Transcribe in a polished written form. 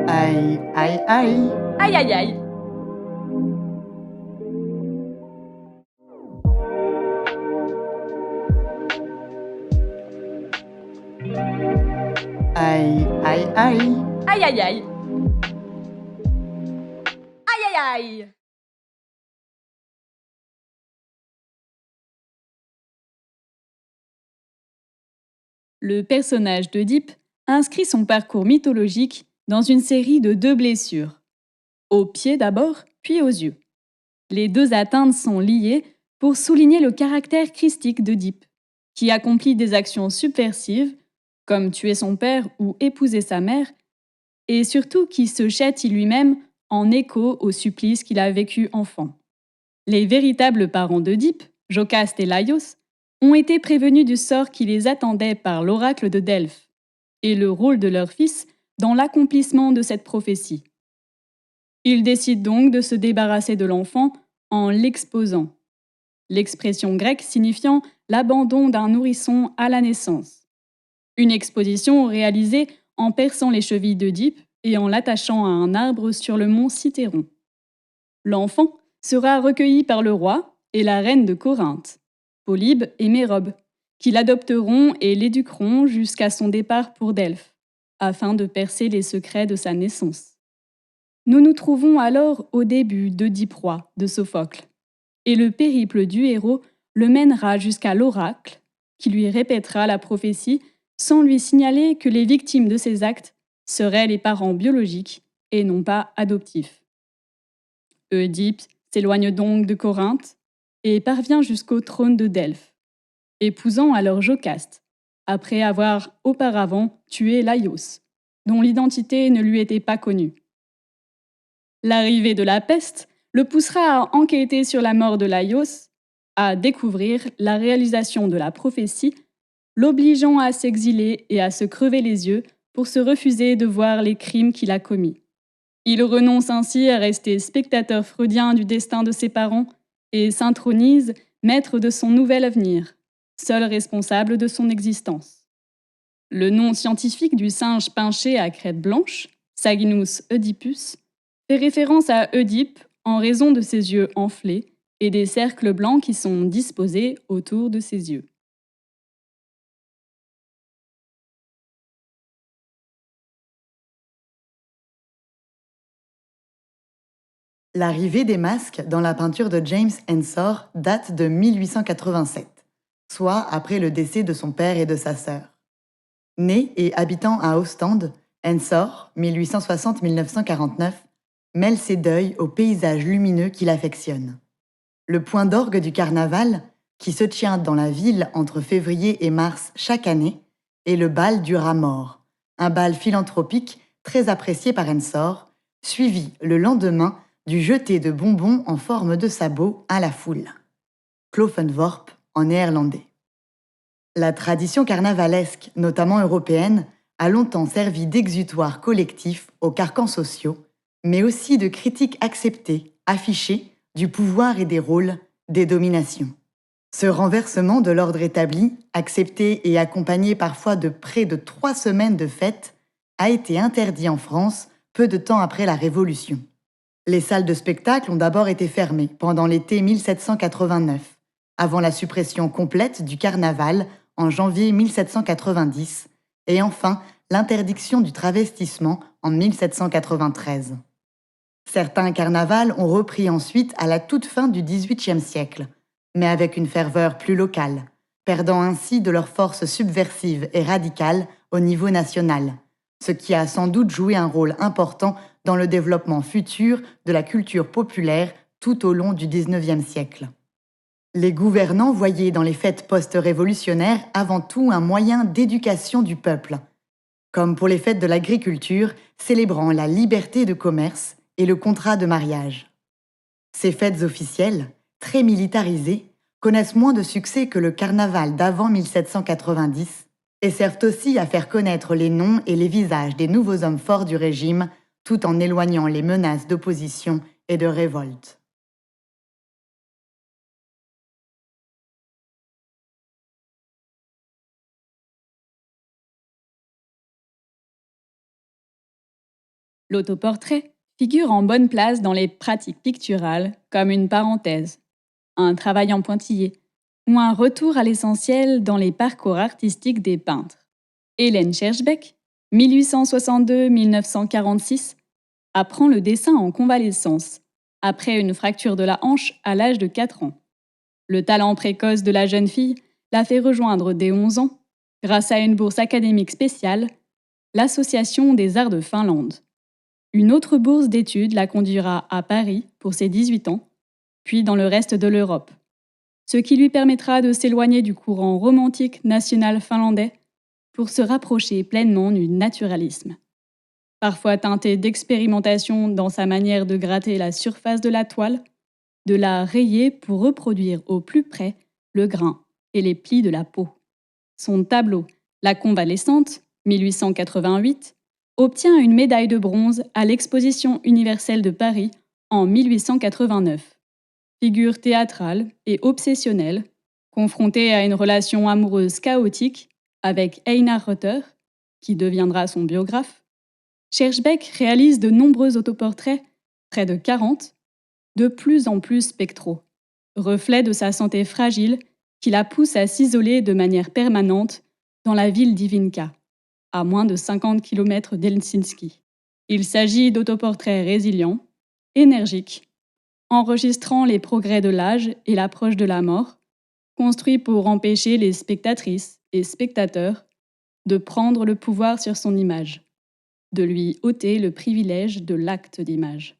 Aïe, aïe, aïe. Aïe aïe aïe. Aïe, aïe, aïe. Aïe aïe aïe. Aïe aïe aïe. Le personnage d'Œdipe inscrit son parcours mythologique dans une série de 2 blessures. Aux pieds d'abord, puis aux yeux. Les 2 atteintes sont liées pour souligner le caractère christique d'Œdipe, qui accomplit des actions subversives, comme tuer son père ou épouser sa mère, et surtout qui se châtie lui-même en écho au supplice qu'il a vécu enfant. Les véritables parents d'Œdipe, Jocaste et Laios, ont été prévenus du sort qui les attendait par l'oracle de Delphes, et le rôle de leur fils dans l'accomplissement de cette prophétie. Ils décident donc de se débarrasser de l'enfant en l'exposant. L'expression grecque signifiant l'abandon d'un nourrisson à la naissance. Une exposition réalisée en perçant les chevilles d'Œdipe et en l'attachant à un arbre sur le mont Cithéron. L'enfant sera recueilli par le roi et la reine de Corinthe, Polybe et Mérope, qui l'adopteront et l'éduqueront jusqu'à son départ pour Delphes, afin de percer les secrets de sa naissance. Nous nous trouvons alors au début d'Œdipe roi de Sophocle, et le périple du héros le mènera jusqu'à l'oracle, qui lui répétera la prophétie sans lui signaler que les victimes de ses actes seraient les parents biologiques et non pas adoptifs. Œdipe s'éloigne donc de Corinthe et parvient jusqu'au trône de Delphes, épousant alors Jocaste, après avoir auparavant tué Laios, dont l'identité ne lui était pas connue. L'arrivée de la peste le poussera à enquêter sur la mort de Laios, à découvrir la réalisation de la prophétie, l'obligeant à s'exiler et à se crever les yeux pour se refuser de voir les crimes qu'il a commis. Il renonce ainsi à rester spectateur freudien du destin de ses parents et s'intronise maître de son nouvel avenir, seul responsable de son existence. Le nom scientifique du singe pinché à crête blanche, Saginus oedipus, fait référence à Œdipe en raison de ses yeux enflés et des cercles blancs qui sont disposés autour de ses yeux. L'arrivée des masques dans la peinture de James Ensor date de 1887, soit après le décès de son père et de sa sœur. Né et habitant à Ostende, Ensor, 1860-1949, mêle ses deuils aux paysages lumineux qu'il affectionne. Le point d'orgue du carnaval, qui se tient dans la ville entre février et mars chaque année, est le bal du rat mort, un bal philanthropique très apprécié par Ensor, suivi le lendemain du jeter de bonbons en forme de sabots à la foule. Kloffenworp en néerlandais. La tradition carnavalesque, notamment européenne, a longtemps servi d'exutoire collectif aux carcans sociaux, mais aussi de critique acceptée, affichée, du pouvoir et des rôles, des dominations. Ce renversement de l'ordre établi, accepté et accompagné parfois de près de 3 semaines de fêtes, a été interdit en France peu de temps après la Révolution. Les salles de spectacle ont d'abord été fermées pendant l'été 1789, avant la suppression complète du carnaval en janvier 1790, et enfin l'interdiction du travestissement en 1793. Certains carnavals ont repris ensuite à la toute fin du XVIIIe siècle, mais avec une ferveur plus locale, perdant ainsi de leur force subversive et radicale au niveau national, ce qui a sans doute joué un rôle important dans le développement futur de la culture populaire tout au long du XIXe siècle. Les gouvernants voyaient dans les fêtes post-révolutionnaires avant tout un moyen d'éducation du peuple, comme pour les fêtes de l'agriculture célébrant la liberté de commerce et le contrat de mariage. Ces fêtes officielles, très militarisées, connaissent moins de succès que le carnaval d'avant 1790 et servent aussi à faire connaître les noms et les visages des nouveaux hommes forts du régime, tout en éloignant les menaces d'opposition et de révolte. L'autoportrait figure en bonne place dans les pratiques picturales comme une parenthèse, un travail en pointillé ou un retour à l'essentiel dans les parcours artistiques des peintres. Hélène Schierschbeck, 1862-1946, apprend le dessin en convalescence, après une fracture de la hanche à l'âge de 4 ans. Le talent précoce de la jeune fille la fait rejoindre dès 11 ans, grâce à une bourse académique spéciale, l'Association des arts de Finlande. Une autre bourse d'études la conduira à Paris pour ses 18 ans, puis dans le reste de l'Europe, ce qui lui permettra de s'éloigner du courant romantique national finlandais pour se rapprocher pleinement du naturalisme. Parfois teinté d'expérimentation dans sa manière de gratter la surface de la toile, de la rayer pour reproduire au plus près le grain et les plis de la peau. Son tableau, La Convalescente, 1888, obtient une médaille de bronze à l'Exposition universelle de Paris en 1889. Figure théâtrale et obsessionnelle, confrontée à une relation amoureuse chaotique avec Einar Røtter, qui deviendra son biographe, Schierschbeck réalise de nombreux autoportraits, près de 40, de plus en plus spectraux, reflet de sa santé fragile qui la pousse à s'isoler de manière permanente dans la ville d'Ivinca, à moins de 50 km d'Helsinki. Il s'agit d'autoportraits résilients, énergiques, enregistrant les progrès de l'âge et l'approche de la mort, construits pour empêcher les spectatrices et spectateurs de prendre le pouvoir sur son image, de lui ôter le privilège de l'acte d'image.